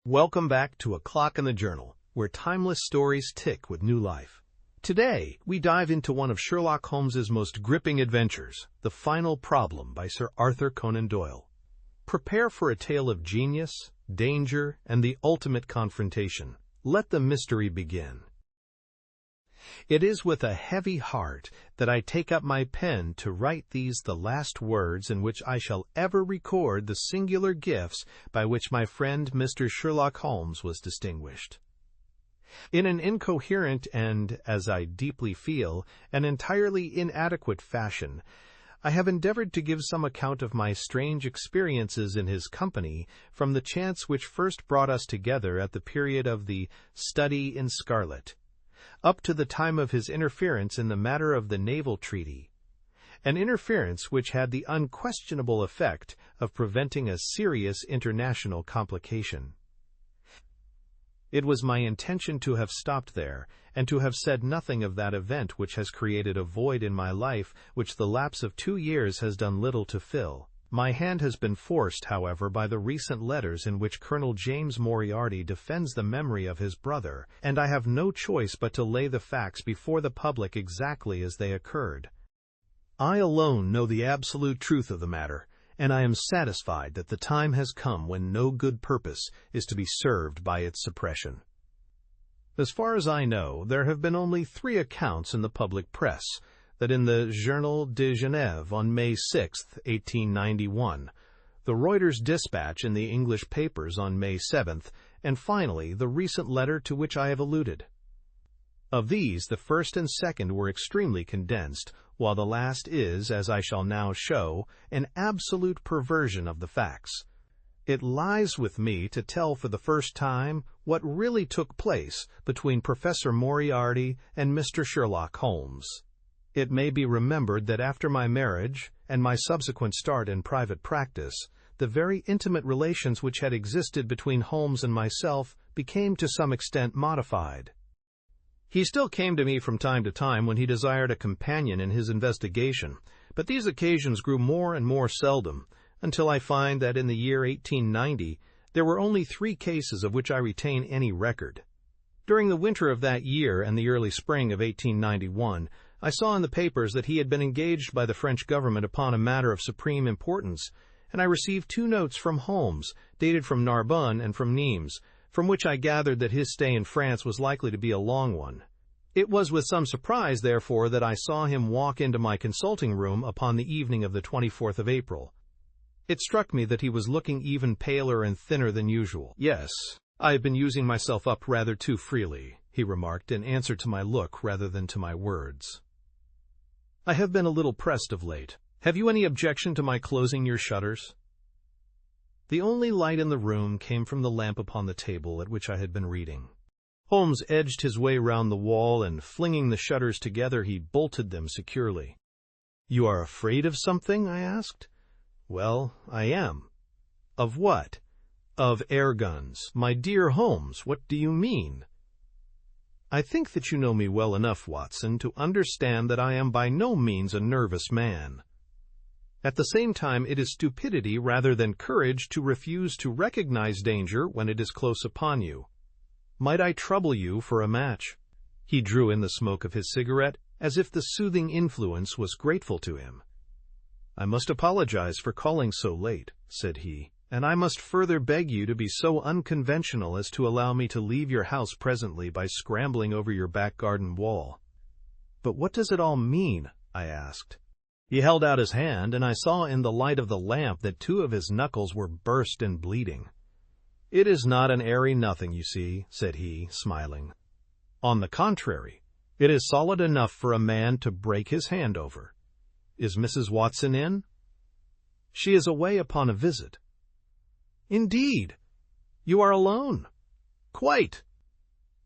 Welcome back to A Clock in the Journal, where timeless stories tick with new life. Today, we dive into one of Sherlock Holmes's most gripping adventures, The Final Problem by Sir Arthur Conan Doyle. Prepare for a tale of genius, danger, and the ultimate confrontation. Let the mystery begin. It is with a heavy heart that I take up my pen to write these the last words in which I shall ever record the singular gifts by which my friend Mr. Sherlock Holmes was distinguished. In an incoherent and, as I deeply feel, an entirely inadequate fashion, I have endeavored to give some account of my strange experiences in his company from the chance which first brought us together at the period of the Study in Scarlet, up to the time of his interference in the matter of the naval treaty, an interference which had the unquestionable effect of preventing a serious international complication. It was my intention to have stopped there, and to have said nothing of that event which has created a void in my life which the lapse of 2 years has done little to fill. My hand has been forced, however, by the recent letters in which Colonel James Moriarty defends the memory of his brother, and I have no choice but to lay the facts before the public exactly as they occurred. I alone know the absolute truth of the matter, and I am satisfied that the time has come when no good purpose is to be served by its suppression. As far as I know, there have been only 3 accounts in the public press, that in the Journal de Genève on May 6, 1891, the Reuters dispatch in the English papers on May 7, and finally the recent letter to which I have alluded. Of these, the first and second were extremely condensed, while the last is, as I shall now show, an absolute perversion of the facts. It lies with me to tell for the first time what really took place between Professor Moriarty and Mr. Sherlock Holmes. It may be remembered that after my marriage and my subsequent start in private practice, the very intimate relations which had existed between Holmes and myself became to some extent modified. He still came to me from time to time when he desired a companion in his investigation, but these occasions grew more and more seldom, until I find that in the year 1890 there were only 3 cases of which I retain any record. During the winter of that year and the early spring of 1891, I saw in the papers that he had been engaged by the French government upon a matter of supreme importance, and I received 2 notes from Holmes, dated from Narbonne and from Nimes, from which I gathered that his stay in France was likely to be a long one. It was with some surprise, therefore, that I saw him walk into my consulting room upon the evening of the 24th of April. It struck me that he was looking even paler and thinner than usual. "Yes, I have been using myself up rather too freely," he remarked in answer to my look rather than to my words. "I have been a little pressed of late. Have you any objection to my closing your shutters?" The only light in the room came from the lamp upon the table at which I had been reading. Holmes edged his way round the wall, and flinging the shutters together, he bolted them securely. "You are afraid of something?" I asked. "Well, I am." "Of what?" "Of air guns." "My dear Holmes, what do you mean?" "I think that you know me well enough, Watson, to understand that I am by no means a nervous man. At the same time, it is stupidity rather than courage to refuse to recognize danger when it is close upon you. Might I trouble you for a match?" He drew in the smoke of his cigarette, as if the soothing influence was grateful to him. "I must apologize for calling so late," said he, "and I must further beg you to be so unconventional as to allow me to leave your house presently by scrambling over your back garden wall." "But what does it all mean?" I asked. He held out his hand, and I saw in the light of the lamp that 2 of his knuckles were burst and bleeding. "It is not an airy nothing, you see," said he, smiling. "On the contrary, it is solid enough for a man to break his hand over. Is Mrs. Watson in?" "She is away upon a visit." "Indeed? You are alone?" "Quite."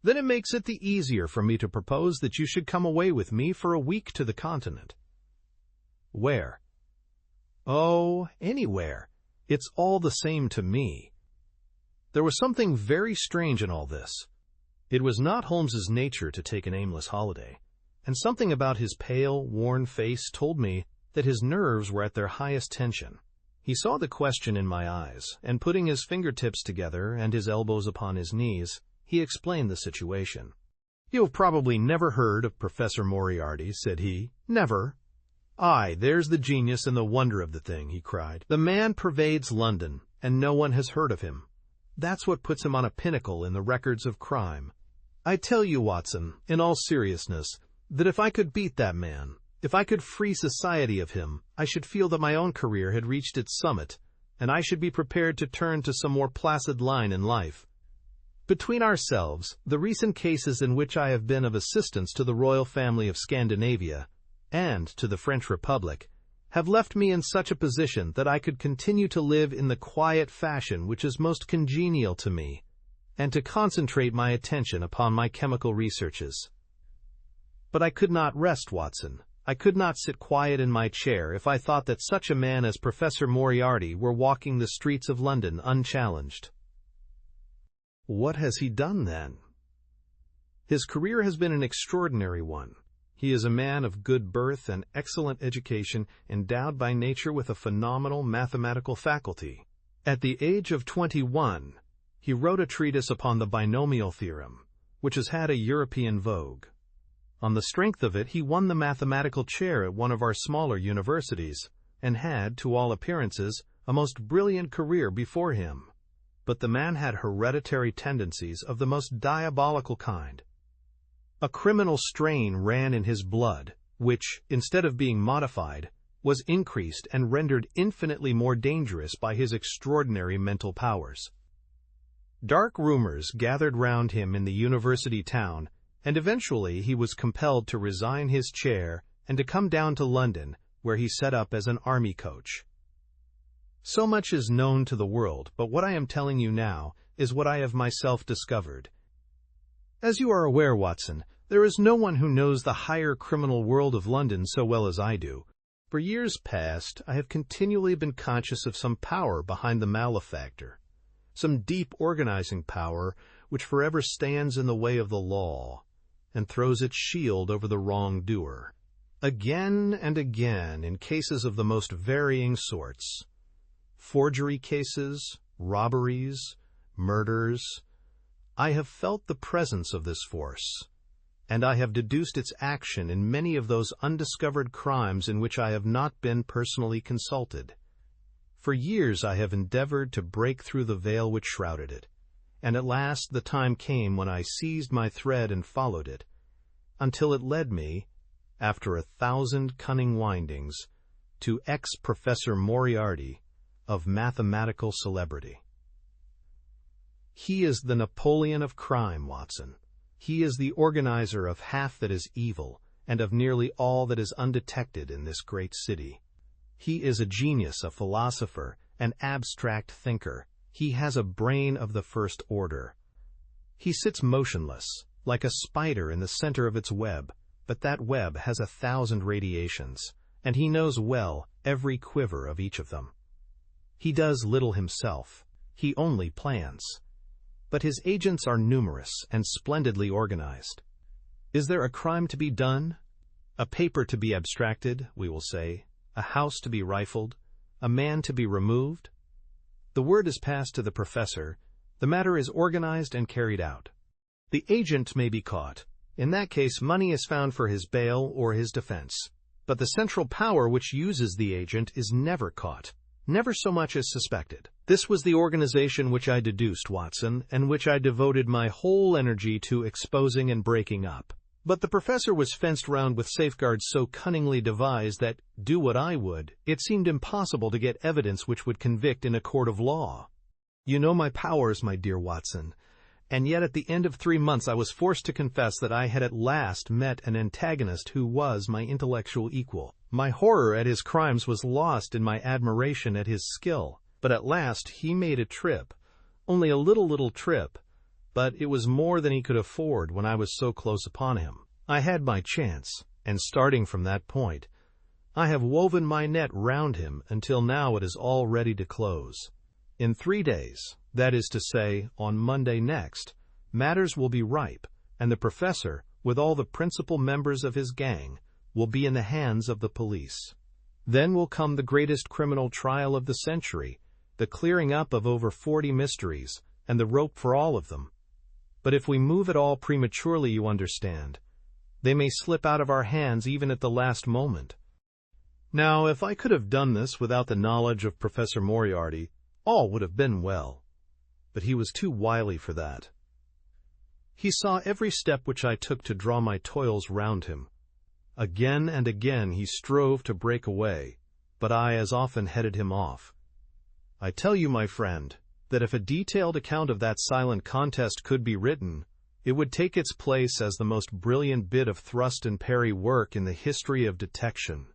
"Then it makes it the easier for me to propose that you should come away with me for a week to the Continent." "Where?" "Oh, anywhere. It's all the same to me." There was something very strange in all this. It was not Holmes's nature to take an aimless holiday, and something about his pale, worn face told me that his nerves were at their highest tension. He saw the question in my eyes, and putting his fingertips together and his elbows upon his knees, he explained the situation. "You have probably never heard of Professor Moriarty," said he. "Never? Aye, there's the genius and the wonder of the thing," he cried. "The man pervades London, and no one has heard of him. That's what puts him on a pinnacle in the records of crime. I tell you, Watson, in all seriousness, that if I could beat that man, if I could free society of him, I should feel that my own career had reached its summit, and I should be prepared to turn to some more placid line in life. Between ourselves, the recent cases in which I have been of assistance to the royal family of Scandinavia, and to the French Republic, have left me in such a position that I could continue to live in the quiet fashion which is most congenial to me, and to concentrate my attention upon my chemical researches. But I could not rest, Watson. I could not sit quiet in my chair if I thought that such a man as Professor Moriarty were walking the streets of London unchallenged." "What has he done, then?" "His career has been an extraordinary one. He is a man of good birth and excellent education, endowed by nature with a phenomenal mathematical faculty. At the age of 21, he wrote a treatise upon the binomial theorem, which has had a European vogue. On the strength of it, he won the mathematical chair at one of our smaller universities, and had, to all appearances, a most brilliant career before him. But the man had hereditary tendencies of the most diabolical kind. A criminal strain ran in his blood, which, instead of being modified, was increased and rendered infinitely more dangerous by his extraordinary mental powers. Dark rumors gathered round him in the university town, and eventually he was compelled to resign his chair and to come down to London, where he set up as an army coach. So much is known to the world, but what I am telling you now is what I have myself discovered. As you are aware, Watson, there is no one who knows the higher criminal world of London so well as I do. For years past, I have continually been conscious of some power behind the malefactor, some deep organizing power which forever stands in the way of the law and throws its shield over the wrongdoer. Again and again, in cases of the most varying sorts, forgery cases, robberies, murders, I have felt the presence of this force, and I have deduced its action in many of those undiscovered crimes in which I have not been personally consulted. For years I have endeavored to break through the veil which shrouded it, and at last the time came when I seized my thread and followed it, until it led me, after 1,000 cunning windings, to ex-Professor Moriarty of mathematical celebrity. He is the Napoleon of crime, Watson. He is the organizer of half that is evil and of nearly all that is undetected in this great city. He is a genius, a philosopher, an abstract thinker. He has a brain of the first order. He sits motionless, like a spider in the center of its web, but that web has 1,000 radiations, and he knows well every quiver of each of them. He does little himself. He only plans. But his agents are numerous and splendidly organized. Is there a crime to be done? A paper to be abstracted, we will say, a house to be rifled, a man to be removed? The word is passed to the professor, the matter is organized and carried out. The agent may be caught. In that case, money is found for his bail or his defense. But the central power which uses the agent is never caught, never so much as suspected. This was the organization which I deduced, Watson, and which I devoted my whole energy to exposing and breaking up. But the professor was fenced round with safeguards so cunningly devised that, do what I would, it seemed impossible to get evidence which would convict in a court of law. You know my powers, my dear Watson, and yet at the end of 3 months I was forced to confess that I had at last met an antagonist who was my intellectual equal. My horror at his crimes was lost in my admiration at his skill. But at last he made a trip, only a little trip, but it was more than he could afford when I was so close upon him. I had my chance, and starting from that point, I have woven my net round him until now it is all ready to close. In 3 days, that is to say, on Monday next, matters will be ripe, and the professor, with all the principal members of his gang, will be in the hands of the police. Then will come the greatest criminal trial of the century, the clearing up of over 40 mysteries, and the rope for all of them. But if we move at all prematurely, you understand, they may slip out of our hands even at the last moment. Now, if I could have done this without the knowledge of Professor Moriarty, all would have been well. But he was too wily for that. He saw every step which I took to draw my toils round him. Again and again he strove to break away, but I as often headed him off. I tell you, my friend, that if a detailed account of that silent contest could be written, it would take its place as the most brilliant bit of thrust and parry work in the history of detection.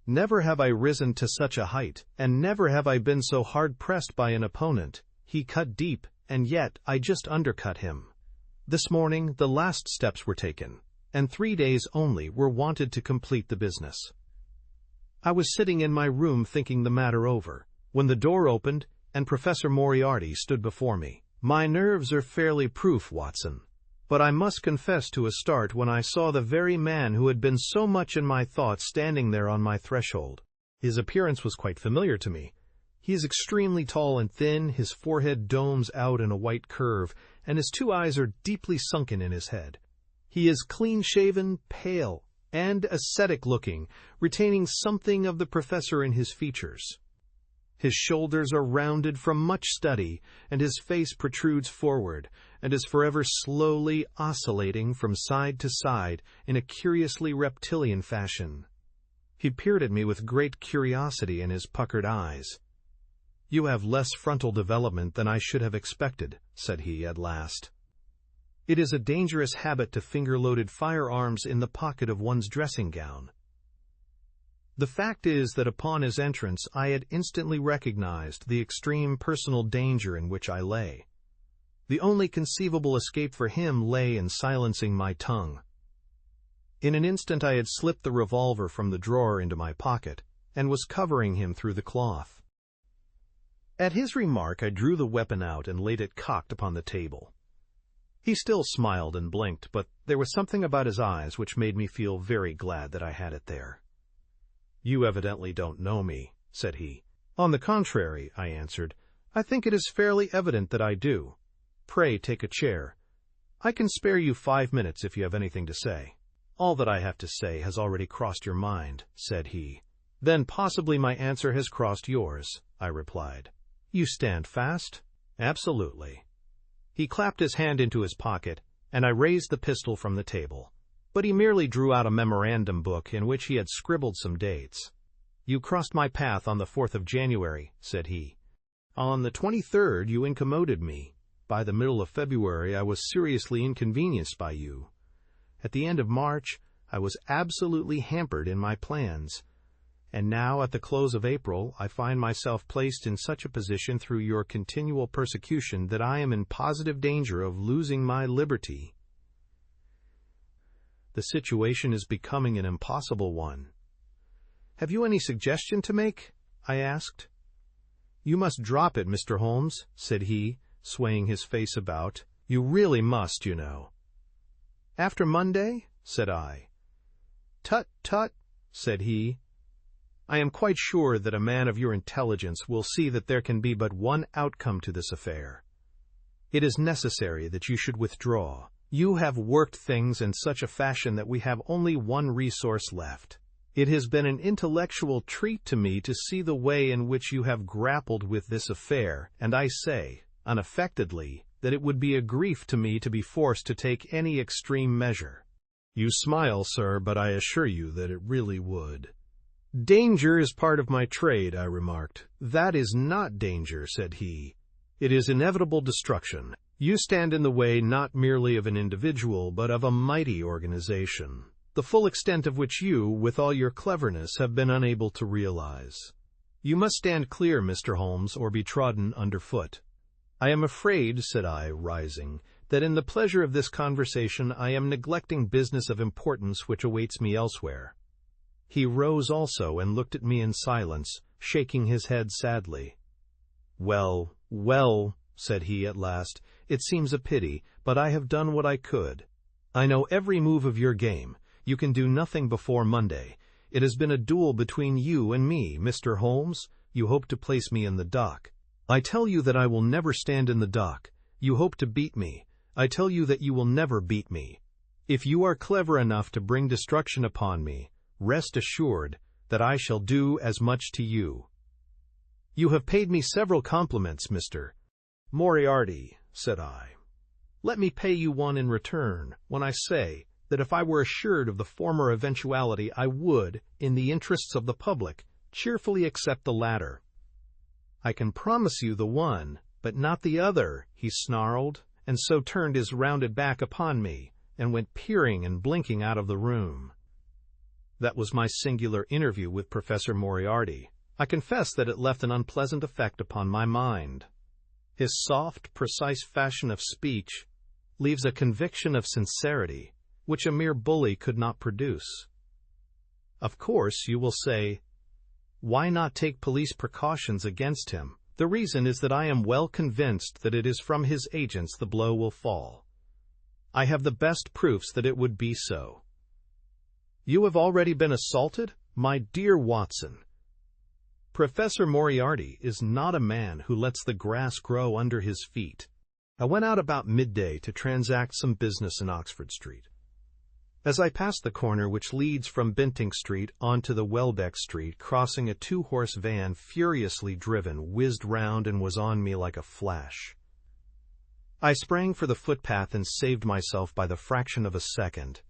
Never have I risen to such a height, and never have I been so hard-pressed by an opponent. He cut deep, and yet I just undercut him. This morning the last steps were taken, and 3 days only were wanted to complete the business. I was sitting in my room thinking the matter over, when the door opened, and Professor Moriarty stood before me. My nerves are fairly proof, Watson, but I must confess to a start when I saw the very man who had been so much in my thoughts standing there on my threshold. His appearance was quite familiar to me. He is extremely tall and thin, his forehead domes out in a white curve, and his 2 eyes are deeply sunken in his head. He is clean-shaven, pale, and ascetic-looking, retaining something of the professor in his features. His shoulders are rounded from much study, and his face protrudes forward, and is forever slowly oscillating from side to side in a curiously reptilian fashion. He peered at me with great curiosity in his puckered eyes. "You have less frontal development than I should have expected," said he at last. "It is a dangerous habit to finger-loaded firearms in the pocket of one's dressing gown." The fact is that upon his entrance I had instantly recognized the extreme personal danger in which I lay. The only conceivable escape for him lay in silencing my tongue. In an instant I had slipped the revolver from the drawer into my pocket, and was covering him through the cloth. At his remark I drew the weapon out and laid it cocked upon the table. He still smiled and blinked, but there was something about his eyes which made me feel very glad that I had it there. "You evidently don't know me," said he. "On the contrary," I answered, "I think it is fairly evident that I do. Pray take a chair. I can spare you 5 minutes if you have anything to say." "All that I have to say has already crossed your mind," said he. "Then possibly my answer has crossed yours," I replied. "You stand fast?" "Absolutely." He clapped his hand into his pocket, and I raised the pistol from the table. But he merely drew out a memorandum book in which he had scribbled some dates. "You crossed my path on the 4th of January," said he. "On the 23rd you incommoded me. By the middle of February I was seriously inconvenienced by you. At the end of March I was absolutely hampered in my plans. And now, at the close of April, I find myself placed in such a position through your continual persecution that I am in positive danger of losing my liberty. The situation is becoming an impossible one. Have you any suggestion to make?" I asked. "You must drop it, Mr. Holmes," said he, swaying his face about. "You really must, you know." "After Monday?" said I. "Tut, tut," said he. "I am quite sure that a man of your intelligence will see that there can be but one outcome to this affair. It is necessary that you should withdraw. You have worked things in such a fashion that we have only one resource left. It has been an intellectual treat to me to see the way in which you have grappled with this affair, and I say, unaffectedly, that it would be a grief to me to be forced to take any extreme measure." "You smile, sir, but I assure you that it really would." "Danger is part of my trade," I remarked. "That is not danger," said he. "It is inevitable destruction. You stand in the way not merely of an individual, but of a mighty organization, the full extent of which you, with all your cleverness, have been unable to realize. You must stand clear, Mr. Holmes, or be trodden underfoot." "I am afraid," said I, rising, "that in the pleasure of this conversation I am neglecting business of importance which awaits me elsewhere." He rose also and looked at me in silence, shaking his head sadly. "Well, well," said he at last, "it seems a pity, but I have done what I could. I know every move of your game. You can do nothing before Monday. It has been a duel between you and me, Mr. Holmes. You hope to place me in the dock. I tell you that I will never stand in the dock. You hope to beat me. I tell you that you will never beat me. If you are clever enough to bring destruction upon me, rest assured that I shall do as much to you. You have paid me several compliments, Mr. Moriarty, said I. Let me pay you one in return when I say that if I were assured of the former eventuality, I would, in the interests of the public, cheerfully accept the latter. I can promise you the one, but not the other, he snarled, and so turned his rounded back upon me, and went peering and blinking out of the room. That was my singular interview with Professor Moriarty. I confess that it left an unpleasant effect upon my mind. His soft, precise fashion of speech leaves a conviction of sincerity which a mere bully could not produce. Of course, you will say, why not take police precautions against him? The reason is that I am well convinced that it is from his agents the blow will fall. I have the best proofs that it would be so. You have already been assaulted, my dear Watson. Professor Moriarty is not a man who lets the grass grow under his feet. I went out about midday to transact some business in Oxford Street. As I passed the corner which leads from Bentinck Street onto the Welbeck Street, crossing, a two-horse van, furiously driven, whizzed round and was on me like a flash. I sprang for the footpath and saved myself by the fraction of a second.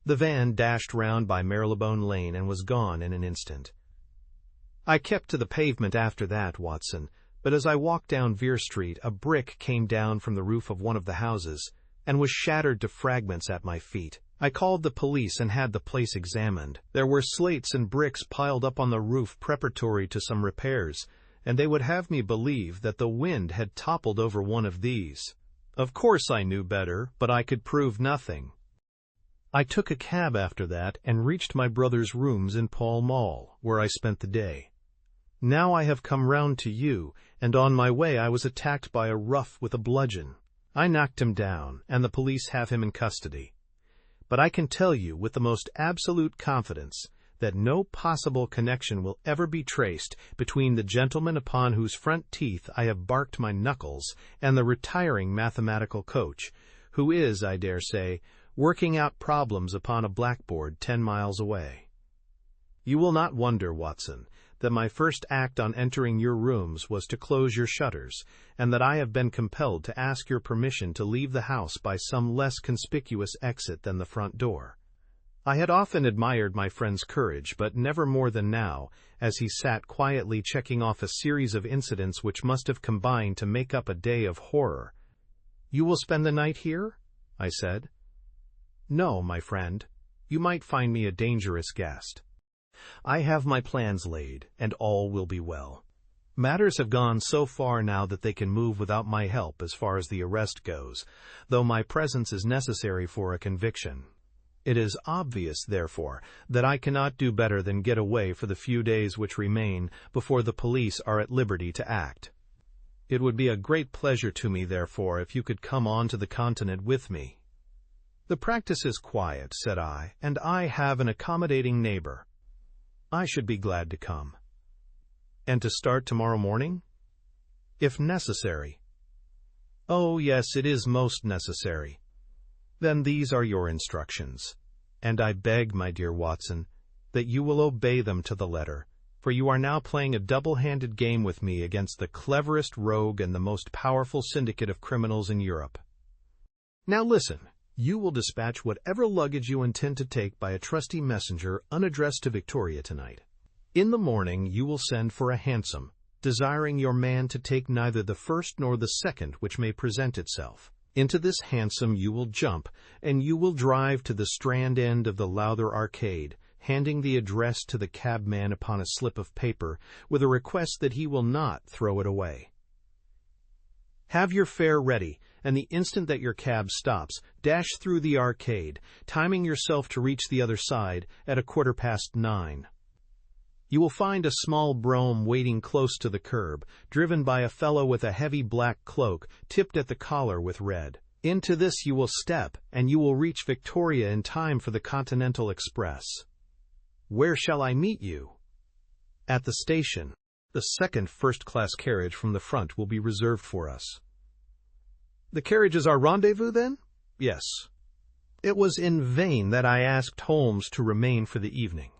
The van dashed round by Marylebone Lane and was gone in an instant. I kept to the pavement after that, Watson, but as I walked down Vere Street, a brick came down from the roof of one of the houses and was shattered to fragments at my feet. I called the police and had the place examined. There were slates and bricks piled up on the roof preparatory to some repairs, and they would have me believe that the wind had toppled over one of these. Of course I knew better, but I could prove nothing. I took a cab after that and reached my brother's rooms in Pall Mall, where I spent the day. Now I have come round to you, and on my way I was attacked by a rough with a bludgeon. I knocked him down, and the police have him in custody. But I can tell you with the most absolute confidence that no possible connection will ever be traced between the gentleman upon whose front teeth I have barked my knuckles and the retiring mathematical coach, who is, I dare say, working out problems upon a blackboard 10 miles away. You will not wonder, Watson, that my first act on entering your rooms was to close your shutters, and that I have been compelled to ask your permission to leave the house by some less conspicuous exit than the front door. I had often admired my friend's courage, but never more than now, as he sat quietly checking off a series of incidents which must have combined to make up a day of horror. You will spend the night here? I said. No, my friend. You might find me a dangerous guest. I have my plans laid, and all will be well. Matters have gone so far now that they can move without my help as far as the arrest goes, though my presence is necessary for a conviction. It is obvious, therefore, that I cannot do better than get away for the few days which remain before the police are at liberty to act. It would be a great pleasure to me, therefore, if you could come on to the Continent with me. The practice is quiet, said I, and I have an accommodating neighbor. I should be glad to come. And to start tomorrow morning? If necessary. Oh, yes, it is most necessary. Then these are your instructions, and I beg, my dear Watson, that you will obey them to the letter, for you are now playing a double-handed game with me against the cleverest rogue and the most powerful syndicate of criminals in Europe. Now listen. You will dispatch whatever luggage you intend to take by a trusty messenger unaddressed to Victoria tonight. In the morning you will send for a hansom, desiring your man to take neither the first nor the second which may present itself. Into this hansom you will jump, and you will drive to the Strand end of the Lowther Arcade, handing the address to the cabman upon a slip of paper, with a request that he will not throw it away. Have your fare ready, and the instant that your cab stops, dash through the arcade, timing yourself to reach the other side at 9:15. You will find a small brougham waiting close to the curb, driven by a fellow with a heavy black cloak tipped at the collar with red. Into this you will step, and you will reach Victoria in time for the Continental Express. Where shall I meet you? At the station. The second first-class carriage from the front will be reserved for us. The carriage is our rendezvous, then? Yes. It was in vain that I asked Holmes to remain for the evening.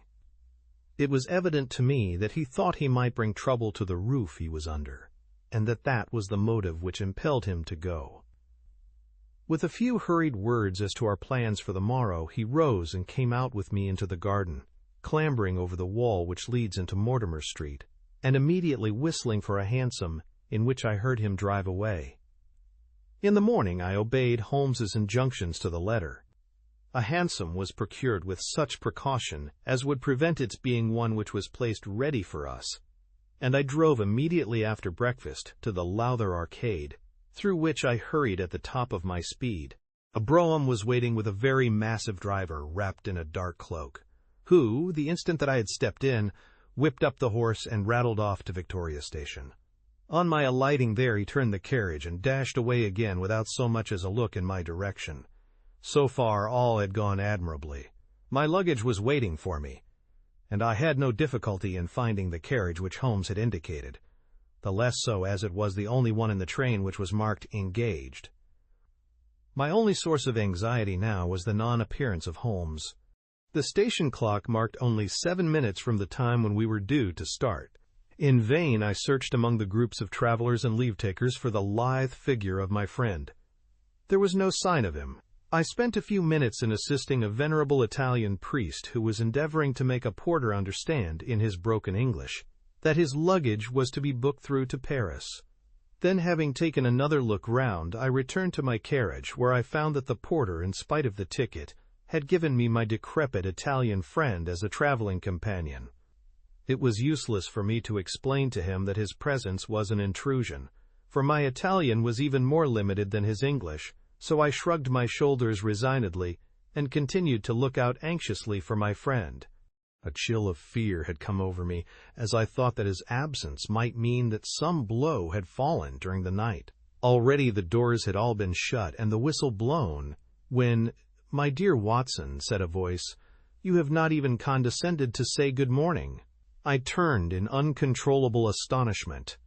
It was evident to me that he thought he might bring trouble to the roof he was under, and that was the motive which impelled him to go. With a few hurried words as to our plans for the morrow, he rose and came out with me into the garden, clambering over the wall which leads into Mortimer Street, and immediately whistling for a hansom, in which I heard him drive away. In the morning I obeyed Holmes's injunctions to the letter. A hansom was procured with such precaution as would prevent its being one which was placed ready for us, and I drove immediately after breakfast to the Lowther Arcade, through which I hurried at the top of my speed. A brougham was waiting with a very massive driver wrapped in a dark cloak, who, the instant that I had stepped in, whipped up the horse and rattled off to Victoria Station. On my alighting there he turned the carriage and dashed away again without so much as a look in my direction. So far all had gone admirably. My luggage was waiting for me, and I had no difficulty in finding the carriage which Holmes had indicated, the less so as it was the only one in the train which was marked "Engaged." My only source of anxiety now was the non-appearance of Holmes. The station clock marked only 7 minutes from the time when we were due to start. In vain I searched among the groups of travelers and leave-takers for the lithe figure of my friend. There was no sign of him. I spent a few minutes in assisting a venerable Italian priest who was endeavoring to make a porter understand, in his broken English, that his luggage was to be booked through to Paris. Then, having taken another look round, I returned to my carriage, where I found that the porter, in spite of the ticket, had given me my decrepit Italian friend as a traveling companion. It was useless for me to explain to him that his presence was an intrusion, for my Italian was even more limited than his English, so I shrugged my shoulders resignedly and continued to look out anxiously for my friend. A chill of fear had come over me, as I thought that his absence might mean that some blow had fallen during the night. Already the doors had all been shut and the whistle blown, when, "My dear Watson," said a voice, "you have not even condescended to say good morning." I turned in uncontrollable astonishment.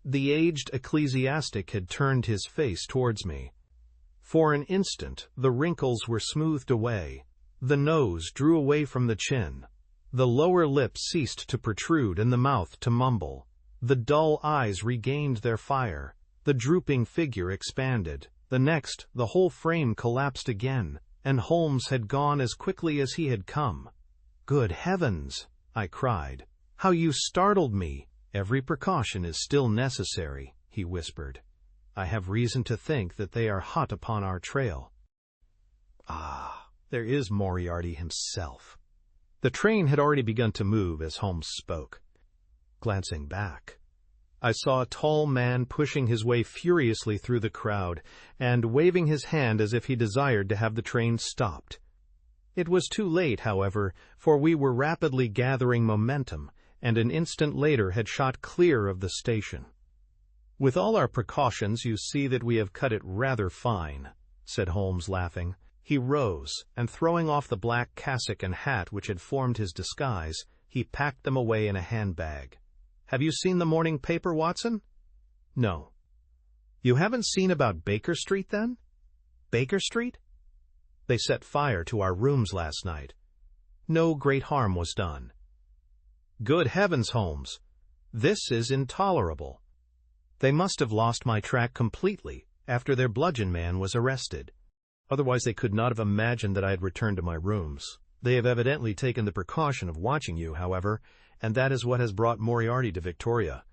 The aged ecclesiastic had turned his face towards me. For an instant the wrinkles were smoothed away, the nose drew away from the chin, the lower lip ceased to protrude and the mouth to mumble, the dull eyes regained their fire, the drooping figure expanded, the next the whole frame collapsed again, and Holmes had gone as quickly as he had come. "Good heavens!" I cried. "How you startled me!" "Every precaution is still necessary," he whispered. "I have reason to think that they are hot upon our trail." Ah, there is Moriarty himself. The train had already begun to move as Holmes spoke. Glancing back, I saw a tall man pushing his way furiously through the crowd and waving his hand as if he desired to have the train stopped. It was too late, however, for we were rapidly gathering momentum, and an instant later had shot clear of the station. "With all our precautions, you see that we have cut it rather fine," said Holmes, laughing. He rose, and throwing off the black cassock and hat which had formed his disguise, he packed them away in a handbag. "Have you seen the morning paper, Watson?" "No." "You haven't seen about Baker Street, then?" "Baker Street?" "They set fire to our rooms last night. No great harm was done." "Good heavens, Holmes! This is intolerable. They must have lost my track completely after their bludgeon man was arrested. Otherwise they could not have imagined that I had returned to my rooms. They have evidently taken the precaution of watching you, however, and that is what has brought Moriarty to Victoria.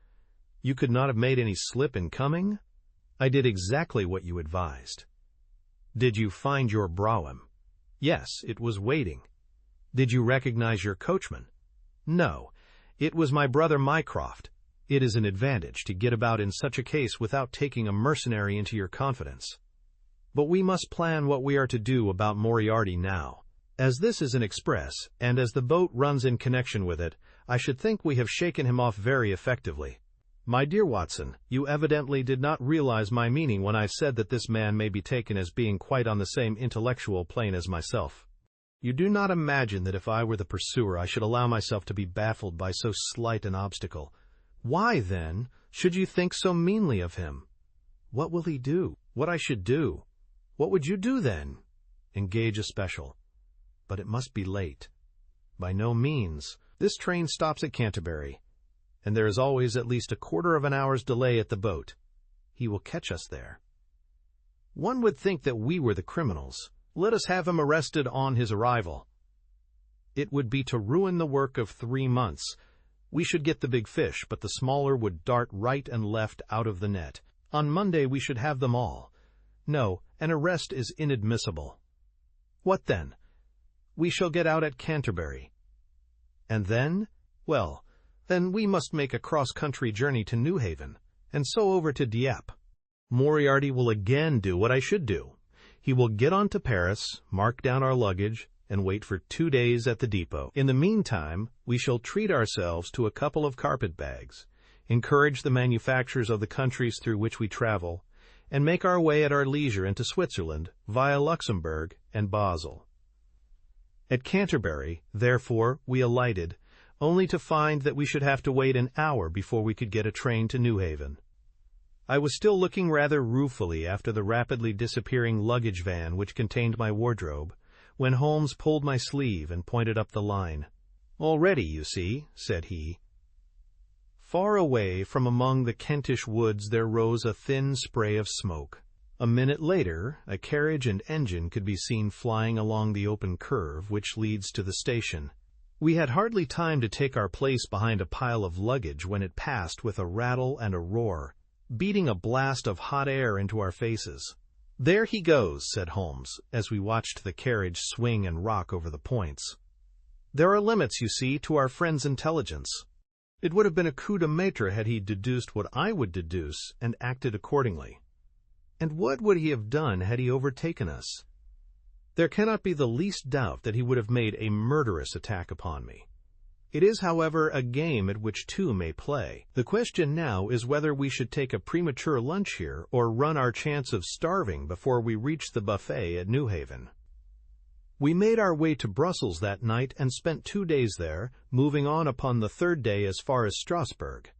You could not have made any slip in coming? I did exactly what you advised." "Did you find your brougham?" "Yes, it was waiting." "Did you recognize your coachman?" "No, it was my brother Mycroft. It is an advantage to get about in such a case without taking a mercenary into your confidence. But we must plan what we are to do about Moriarty now. As this is an express, and as the boat runs in connection with it, I should think we have shaken him off very effectively. My dear Watson, you evidently did not realize my meaning when I said that this man may be taken as being quite on the same intellectual plane as myself. You do not imagine that if I were the pursuer I should allow myself to be baffled by so slight an obstacle. Why, then, should you think so meanly of him? What will he do? What I should do? What would you do, then? Engage a special. But it must be late. By no means. This train stops at Canterbury, and there is always at least a quarter of an hour's delay at the boat. He will catch us there. One would think that we were the criminals. Let us have him arrested on his arrival. It would be to ruin the work of 3 months. We should get the big fish, but the smaller would dart right and left out of the net. On Monday we should have them all. No, an arrest is inadmissible. What then? We shall get out at Canterbury. And then? Well, then we must make a cross-country journey to Newhaven, and so over to Dieppe. Moriarty will again do what I should do. He will get on to Paris, mark down our luggage, and wait for 2 days at the depot. In the meantime, we shall treat ourselves to a couple of carpet-bags, encourage the manufactures of the countries through which we travel, and make our way at our leisure into Switzerland via Luxembourg and Basel. At Canterbury, therefore, we alighted, only to find that we should have to wait an hour before we could get a train to Newhaven. I was still looking rather ruefully after the rapidly disappearing luggage van which contained my wardrobe, when Holmes pulled my sleeve and pointed up the line. "Already, you see," said he. Far away from among the Kentish woods there rose a thin spray of smoke. A minute later, a carriage and engine could be seen flying along the open curve which leads to the station. We had hardly time to take our place behind a pile of luggage when it passed with a rattle and a roar, beating a blast of hot air into our faces. "There he goes," said Holmes, as we watched the carriage swing and rock over the points. "There are limits, you see, to our friend's intelligence." It would have been a coup de maître had he deduced what I would deduce and acted accordingly. And what would he have done had he overtaken us? There cannot be the least doubt that he would have made a murderous attack upon me. It is, however, a game at which two may play. The question now is whether we should take a premature lunch here or run our chance of starving before we reach the buffet at Newhaven. We made our way to Brussels that night and spent 2 days there, moving on upon the 3rd day as far as Strasbourg.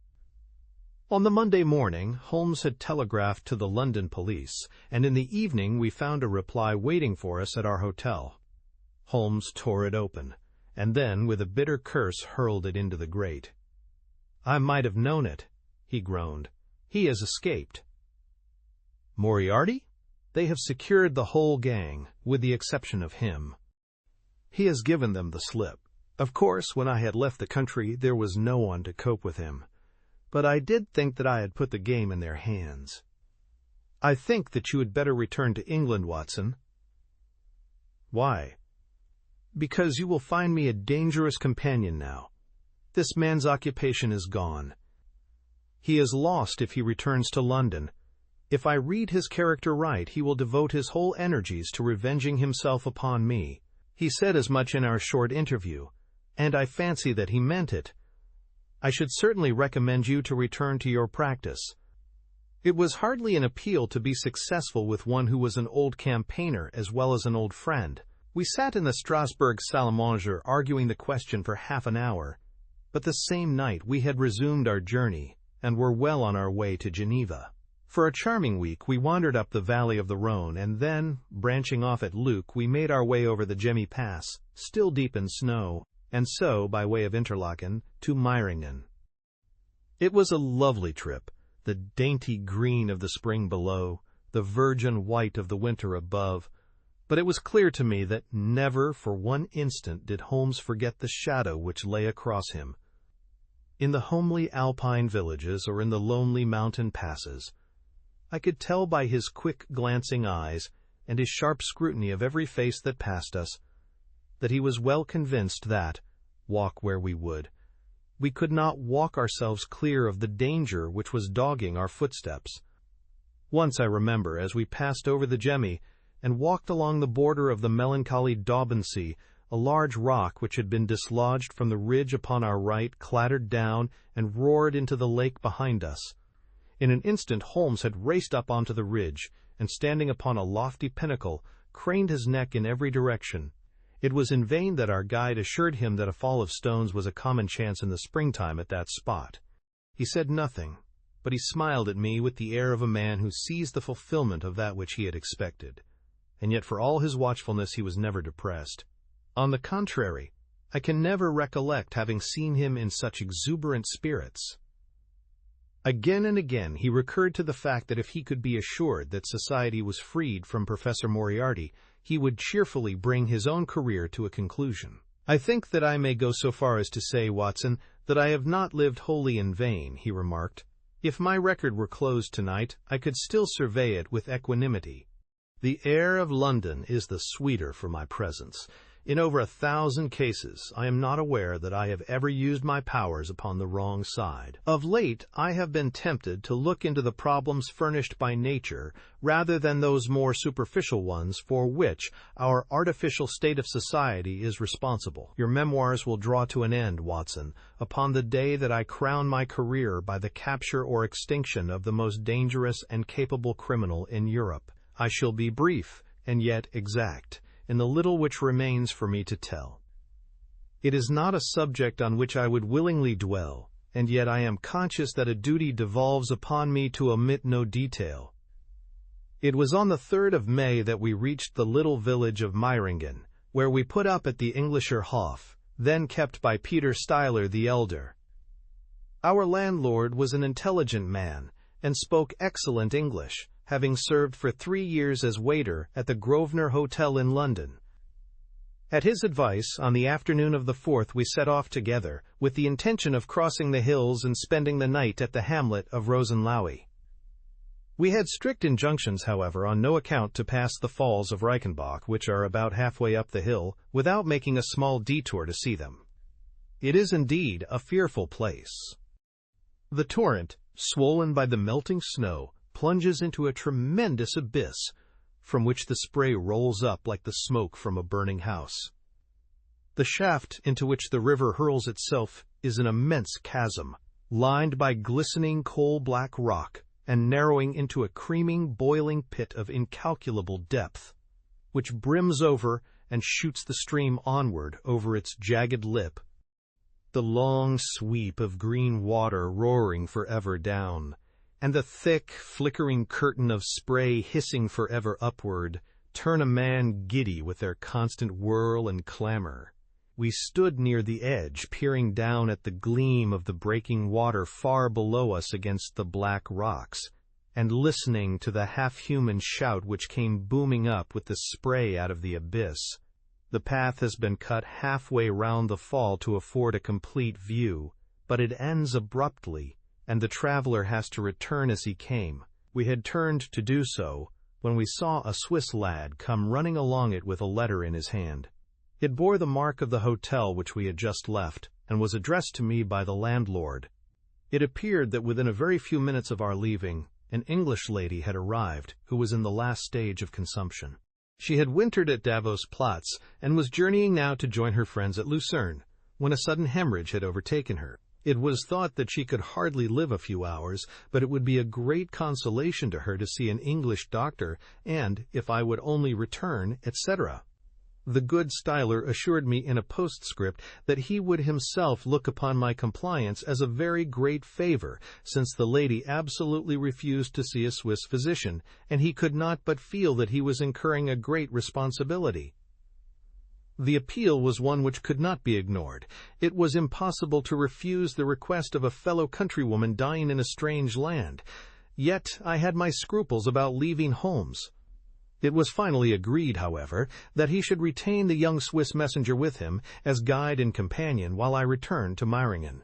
On the Monday morning, Holmes had telegraphed to the London police, and in the evening we found a reply waiting for us at our hotel. Holmes tore it open, and then, with a bitter curse, hurled it into the grate. "I might have known it," he groaned. "He has escaped." "Moriarty? They have secured the whole gang, with the exception of him. He has given them the slip. Of course, when I had left the country, there was no one to cope with him. But I did think that I had put the game in their hands. I think that you had better return to England, Watson." "Why?" "Because you will find me a dangerous companion now. This man's occupation is gone. He is lost if he returns to London. If I read his character right, he will devote his whole energies to revenging himself upon me. He said as much in our short interview, and I fancy that he meant it. I should certainly recommend you to return to your practice." It was hardly an appeal to be successful with one who was an old campaigner as well as an old friend. We sat in the Strasbourg salle à manger arguing the question for half an hour, but the same night we had resumed our journey and were well on our way to Geneva. For a charming week we wandered up the valley of the Rhone, and then, branching off at Luc, we made our way over the Gemmi Pass, still deep in snow, and so, by way of Interlaken, to Meiringen. It was a lovely trip, the dainty green of the spring below, the virgin white of the winter above, but it was clear to me that never for one instant did Holmes forget the shadow which lay across him. In the homely alpine villages or in the lonely mountain passes, I could tell by his quick glancing eyes and his sharp scrutiny of every face that passed us, that he was well convinced that, walk where we would, we could not walk ourselves clear of the danger which was dogging our footsteps. Once I remember, as we passed over the Gemmi and walked along the border of the melancholy Daubensee, a large rock which had been dislodged from the ridge upon our right clattered down and roared into the lake behind us. In an instant Holmes had raced up onto the ridge, and standing upon a lofty pinnacle, craned his neck in every direction. It was in vain that our guide assured him that a fall of stones was a common chance in the springtime at that spot. He said nothing, but he smiled at me with the air of a man who sees the fulfillment of that which he had expected. And yet for all his watchfulness he was never depressed. On the contrary, I can never recollect having seen him in such exuberant spirits. Again and again he recurred to the fact that if he could be assured that society was freed from Professor Moriarty, he would cheerfully bring his own career to a conclusion. "I think that I may go so far as to say, Watson, that I have not lived wholly in vain," he remarked. "If my record were closed tonight, I could still survey it with equanimity. The air of London is the sweeter for my presence. In over 1,000 cases, I am not aware that I have ever used my powers upon the wrong side. Of late, I have been tempted to look into the problems furnished by nature rather than those more superficial ones for which our artificial state of society is responsible. Your memoirs will draw to an end, Watson, upon the day that I crown my career by the capture or extinction of the most dangerous and capable criminal in Europe. I shall be brief and yet exact in the little which remains for me to tell. It is not a subject on which I would willingly dwell, and yet I am conscious that a duty devolves upon me to omit no detail. It was on the 3rd of May that we reached the little village of Meiringen, where we put up at the Englischer Hof, then kept by Peter Stuyler the elder. Our landlord was an intelligent man, and spoke excellent English, having served for 3 years as waiter at the Grosvenor Hotel in London. At his advice, on the afternoon of the 4th we set off together, with the intention of crossing the hills and spending the night at the hamlet of Rosenlaui. We had strict injunctions, however, on no account to pass the falls of Reichenbach, which are about halfway up the hill, without making a small detour to see them. It is indeed a fearful place. The torrent, swollen by the melting snow, plunges into a tremendous abyss, from which the spray rolls up like the smoke from a burning house. The shaft into which the river hurls itself is an immense chasm, lined by glistening coal-black rock, and narrowing into a creaming, boiling pit of incalculable depth, which brims over and shoots the stream onward over its jagged lip, the long sweep of green water roaring forever down, and the thick, flickering curtain of spray hissing forever upward, turn a man giddy with their constant whirl and clamor. We stood near the edge, peering down at the gleam of the breaking water far below us against the black rocks, and listening to the half-human shout which came booming up with the spray out of the abyss. The path has been cut halfway round the fall to afford a complete view, but it ends abruptly, and the traveler has to return as he came. We had turned to do so, when we saw a Swiss lad come running along it with a letter in his hand. It bore the mark of the hotel which we had just left, and was addressed to me by the landlord. It appeared that within a very few minutes of our leaving, an English lady had arrived, who was in the last stage of consumption. She had wintered at Davos Platz, and was journeying now to join her friends at Lucerne, when a sudden hemorrhage had overtaken her. It was thought that she could hardly live a few hours, but it would be a great consolation to her to see an English doctor, and, if I would only return, etc. The good Stuyler assured me in a postscript that he would himself look upon my compliance as a very great favor, since the lady absolutely refused to see a Swiss physician, and he could not but feel that he was incurring a great responsibility. The appeal was one which could not be ignored. It was impossible to refuse the request of a fellow countrywoman dying in a strange land. Yet I had my scruples about leaving Holmes. It was finally agreed, however, that he should retain the young Swiss messenger with him as guide and companion while I returned to Meiringen.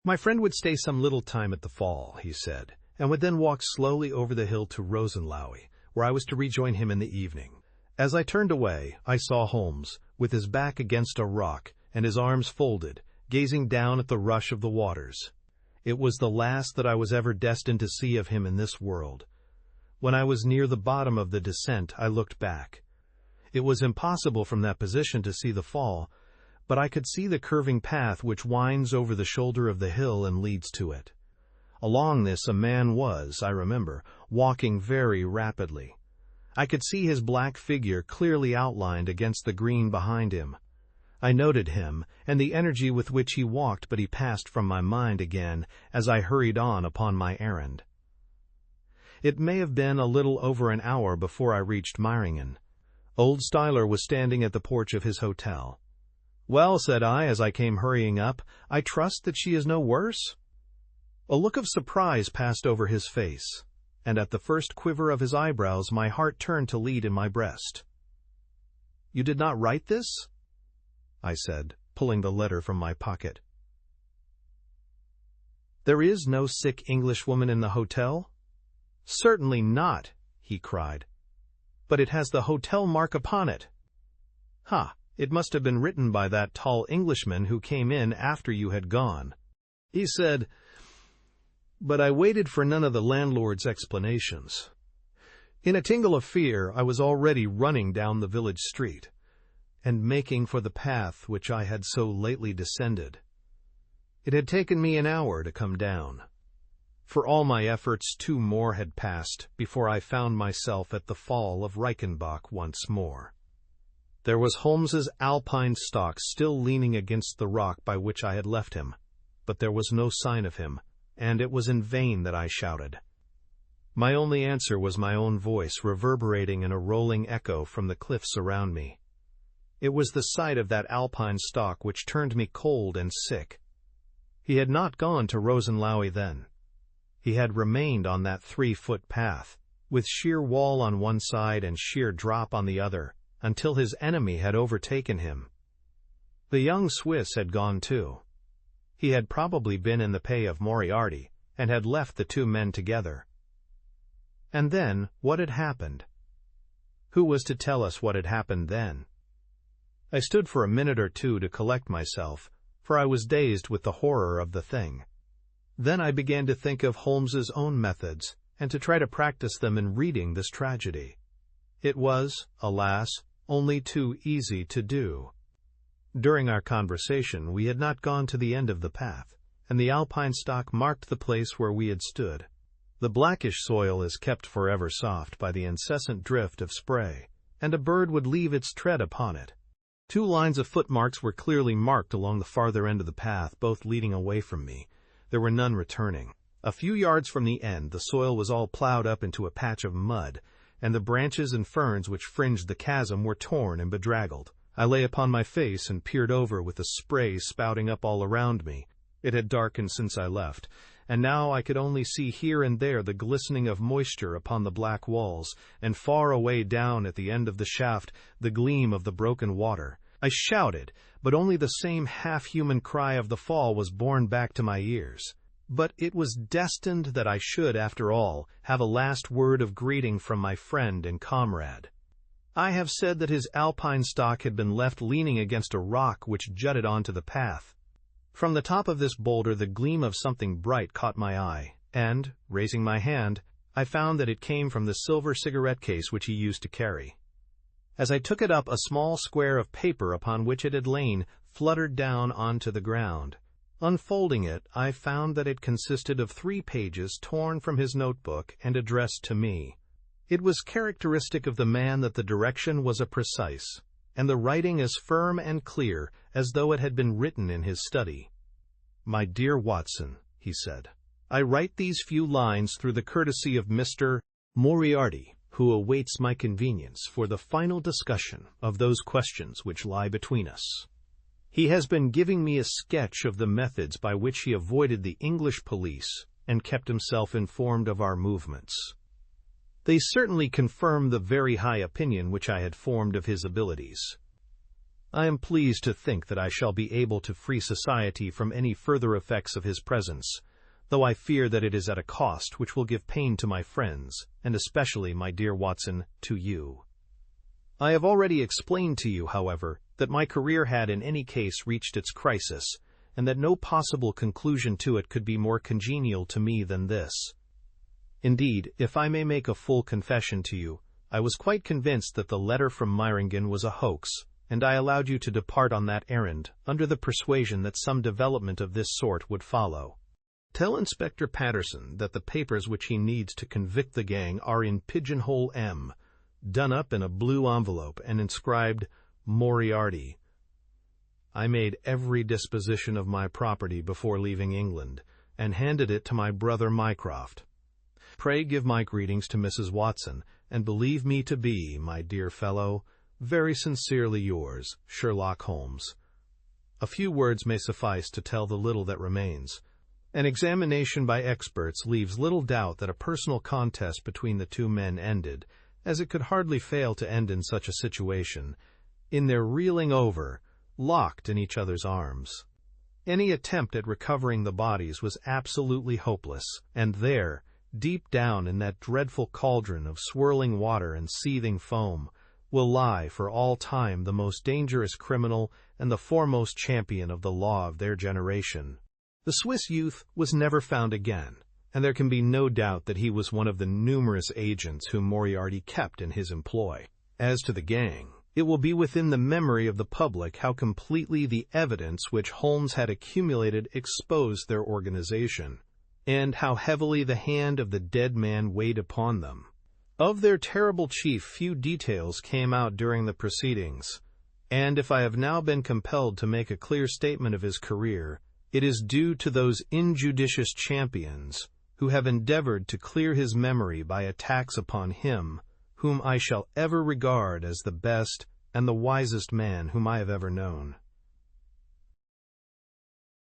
My friend would stay some little time at the fall, he said, and would then walk slowly over the hill to Rosenlaui, where I was to rejoin him in the evening. As I turned away, I saw Holmes, with his back against a rock and his arms folded, gazing down at the rush of the waters. It was the last that I was ever destined to see of him in this world. When I was near the bottom of the descent, I looked back. It was impossible from that position to see the fall, but I could see the curving path which winds over the shoulder of the hill and leads to it. Along this a man was, I remember, walking very rapidly. I could see his black figure clearly outlined against the green behind him. I noted him, and the energy with which he walked, but he passed from my mind again as I hurried on upon my errand. It may have been a little over an hour before I reached Meiringen. Old Styler was standing at the porch of his hotel. "Well," said I as I came hurrying up, "I trust that she is no worse?" A look of surprise passed over his face, and at the first quiver of his eyebrows my heart turned to lead in my breast. "You did not write this?" I said, pulling the letter from my pocket. "There is no sick Englishwoman in the hotel?" "Certainly not," he cried. "But it has the hotel mark upon it." "Ha! It must have been written by that tall Englishman who came in after you had gone," he said. But I waited for none of the landlord's explanations. In a tingle of fear, I was already running down the village street, and making for the path which I had so lately descended. It had taken me an hour to come down. For all my efforts, 2 more had passed before I found myself at the fall of Reichenbach once more. There was Holmes's Alpine stock still leaning against the rock by which I had left him, but there was no sign of him, and it was in vain that I shouted. My only answer was my own voice reverberating in a rolling echo from the cliffs around me. It was the sight of that Alpine stock which turned me cold and sick. He had not gone to Rosenlaui then. He had remained on that 3-foot path, with sheer wall on one side and sheer drop on the other, until his enemy had overtaken him. The young Swiss had gone too. He had probably been in the pay of Moriarty, and had left the 2 men together. And then, what had happened? Who was to tell us what had happened then? I stood for a minute or 2 to collect myself, for I was dazed with the horror of the thing. Then I began to think of Holmes's own methods, and to try to practice them in reading this tragedy. It was, alas, only too easy to do. During our conversation we had not gone to the end of the path, and the Alpine stock marked the place where we had stood. The blackish soil is kept forever soft by the incessant drift of spray, and a bird would leave its tread upon it. 2 lines of footmarks were clearly marked along the farther end of the path, both leading away from me. There were none returning. A few yards from the end, the soil was all plowed up into a patch of mud, and the branches and ferns which fringed the chasm were torn and bedraggled. I lay upon my face and peered over with the spray spouting up all around me. It had darkened since I left, and now I could only see here and there the glistening of moisture upon the black walls, and far away down at the end of the shaft the gleam of the broken water. I shouted, but only the same half-human cry of the fall was borne back to my ears. But it was destined that I should, after all, have a last word of greeting from my friend and comrade. I have said that his Alpine stock had been left leaning against a rock which jutted onto the path. From the top of this boulder the gleam of something bright caught my eye, and, raising my hand, I found that it came from the silver cigarette case which he used to carry. As I took it up, a small square of paper upon which it had lain fluttered down onto the ground. Unfolding it, I found that it consisted of 3 pages torn from his notebook and addressed to me. It was characteristic of the man that the direction was precise, and the writing as firm and clear as though it had been written in his study. "My dear Watson," he said, "I write these few lines through the courtesy of Mr. Moriarty, who awaits my convenience for the final discussion of those questions which lie between us. He has been giving me a sketch of the methods by which he avoided the English police and kept himself informed of our movements. They certainly confirm the very high opinion which I had formed of his abilities. I am pleased to think that I shall be able to free society from any further effects of his presence, though I fear that it is at a cost which will give pain to my friends, and especially, my dear Watson, to you. I have already explained to you, however, that my career had in any case reached its crisis, and that no possible conclusion to it could be more congenial to me than this. Indeed, if I may make a full confession to you, I was quite convinced that the letter from Meiringen was a hoax, and I allowed you to depart on that errand, under the persuasion that some development of this sort would follow. Tell Inspector Patterson that the papers which he needs to convict the gang are in Pigeonhole M, done up in a blue envelope and inscribed Moriarty. I made every disposition of my property before leaving England, and handed it to my brother Mycroft. Pray give my greetings to Mrs. Watson, and believe me to be, my dear fellow, very sincerely yours, Sherlock Holmes. A few words may suffice to tell the little that remains. An examination by experts leaves little doubt that a personal contest between the two men ended, as it could hardly fail to end in such a situation, in their reeling over, locked in each other's arms. Any attempt at recovering the bodies was absolutely hopeless, and there, deep down in that dreadful cauldron of swirling water and seething foam, will lie for all time the most dangerous criminal and the foremost champion of the law of their generation. The Swiss youth was never found again, and there can be no doubt that he was one of the numerous agents whom Moriarty kept in his employ. As to the gang, it will be within the memory of the public how completely the evidence which Holmes had accumulated exposed their organization, and how heavily the hand of the dead man weighed upon them. Of their terrible chief few details came out during the proceedings, and if I have now been compelled to make a clear statement of his career, it is due to those injudicious champions who have endeavored to clear his memory by attacks upon him, whom I shall ever regard as the best and the wisest man whom I have ever known.